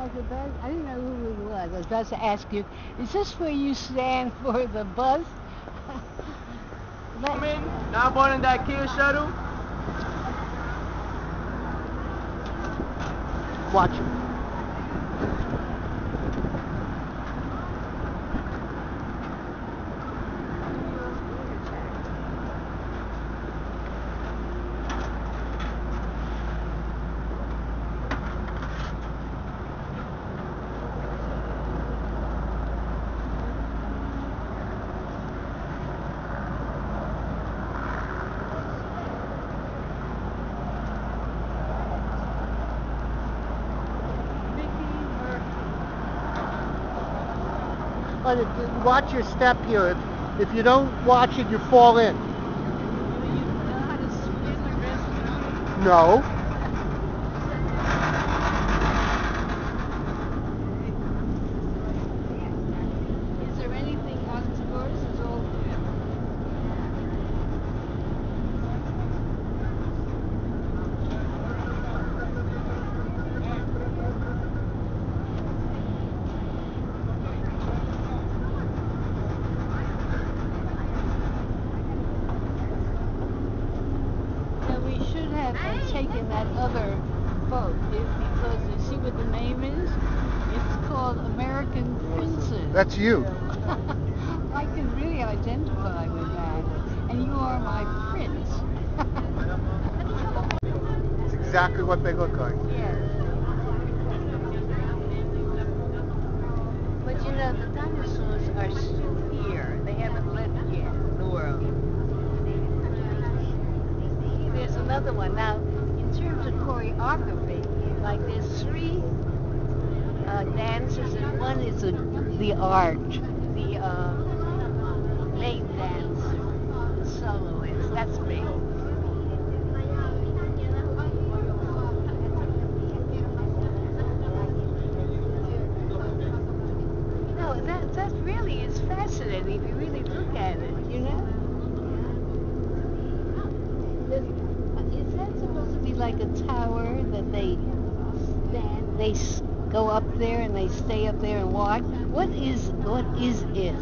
was about, I didn't know who he was. I was about to ask you, is this where you stand for the bus? Now boarding that Kia shuttle. Watch it. But watch your step here. If you don't watch it, you fall in. Do you know how to swim the rest of the way? No. Is there anything outdoors? Is all Now we should have taken that other boat because you see what the name is? It's called American Princess. That's you. I can really identify with that. And you are my prince. It's exactly what they look like. Yes. But you know, the dinosaurs are still here. They haven't left yet, the world. There's another one. Now, in terms of choreography, like there's three dances, and one is the art, the main dancer, the soloist. That's me. No, that really is fascinating if you really look at it, you know? Is that supposed to be like a tower that they stand, go up there and they stay up there and watch? What is it?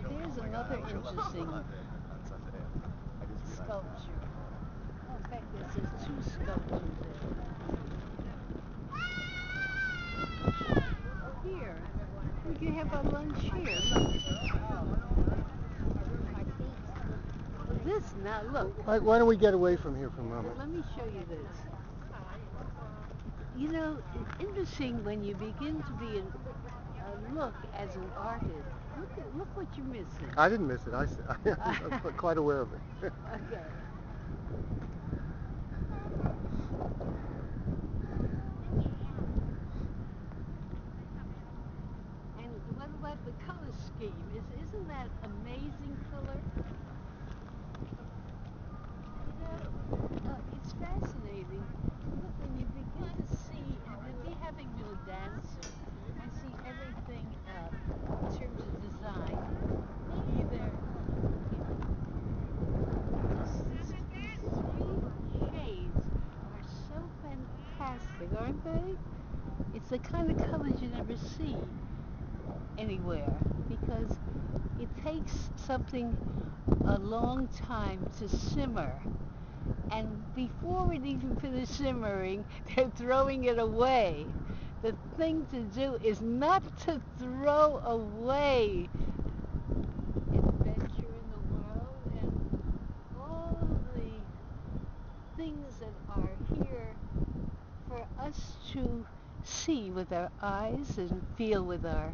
There's another interesting sculpture. Oh, in fact, there's two sculptures there. Here, we can have our lunch here. Look. This now, look. Why don't we get away from here for a moment? Let me show you this. You know, it's interesting when you begin to be look as an artist. Look what you're missing. I didn't miss it. I'm quite aware of it. Okay. And what about the color scheme? Isn't that amazing color? You know, it's fascinating. Look, when you begin to see, and when we having no dancer, I see everything in terms of design. Either these three shades are so fantastic, aren't they? It's the kind of colors you never see anywhere because it takes something a long time to simmer. And before it even finishes simmering, they're throwing it away. The thing to do is not to throw away adventure in the world and all the things that are here for us to see with our eyes and feel with our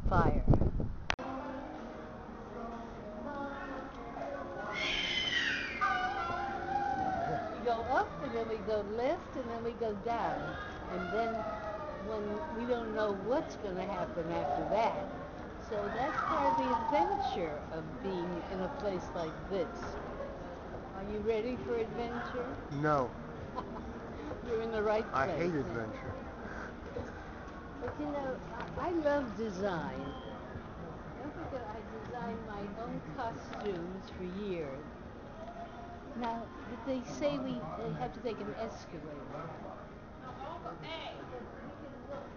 fire. We go up and then we go left and then we go down. And then when we don't know what's going to happen after that. So that's part of the adventure of being in a place like this. Are you ready for adventure? No. You're in the right place. I hate adventure. But you know, I love design. Don't forget that I designed my own costumes for years. Now, but they say we have to take an escalator. Hey! But we can look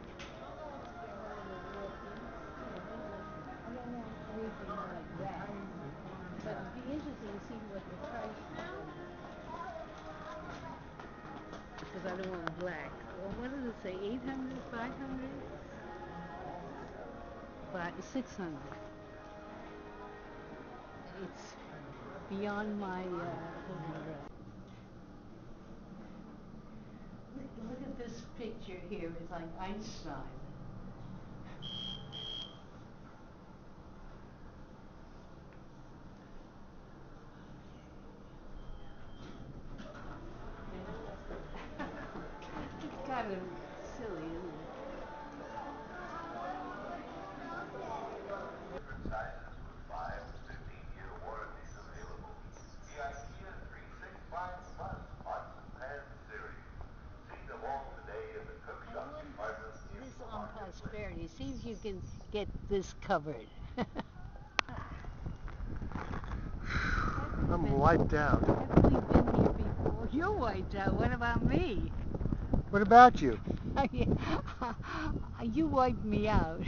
almost where one of the walk-ins. I don't know anything like that. But it'd be interesting to see what the price is. Because I don't want black. Well, what does it say? 800, 500? 600. It's beyond my holding breath. Look at this picture here. It's like Einstein. It's kind of silly, isn't it? Different sizes with 5 to 15-year warranties available. The Ikea 365 Plus Pots and Pans series. See them all today in the cook I shop want department in this the on marketplace. prosperity. See if you can get this covered. I'm wiped out. Haven't we been here before? You're wiped out. What about me? What about you? You wiped me out.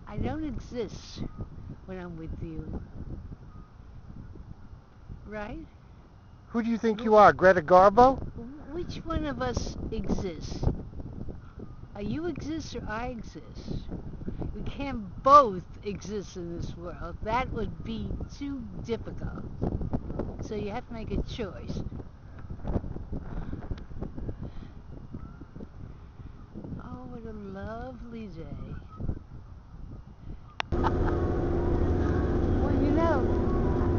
I don't exist when I'm with you. Right? Who do you think you are, Greta Garbo? Which one of us exists? You exist or I exist? We can't both exist in this world. That would be too difficult. So you have to make a choice. Oh, what a lovely day. Well, you know,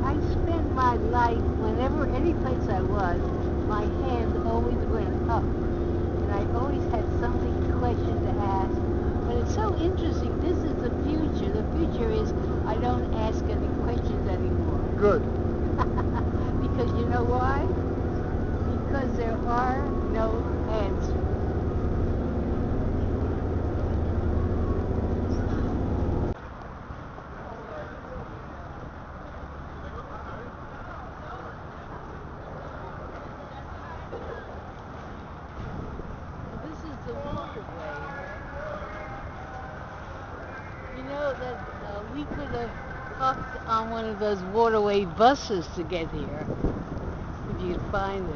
I spent my life, whenever, any place I was, my hand always went up. And I always had something, question to ask. But it's so interesting. This is the future. The future is I don't ask any questions anymore. Good. Because you know why? Because there are no answers. This is the waterway. You know that we could have hopped on one of those waterway buses to get here, if you'd find it.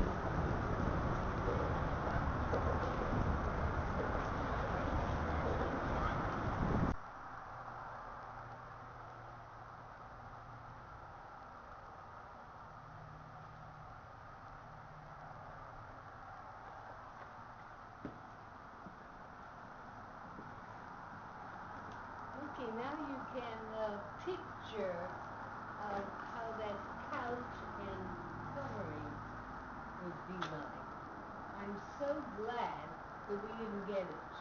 Okay, now you can picture how that couch and covering would be like. I'm so glad that we didn't get it.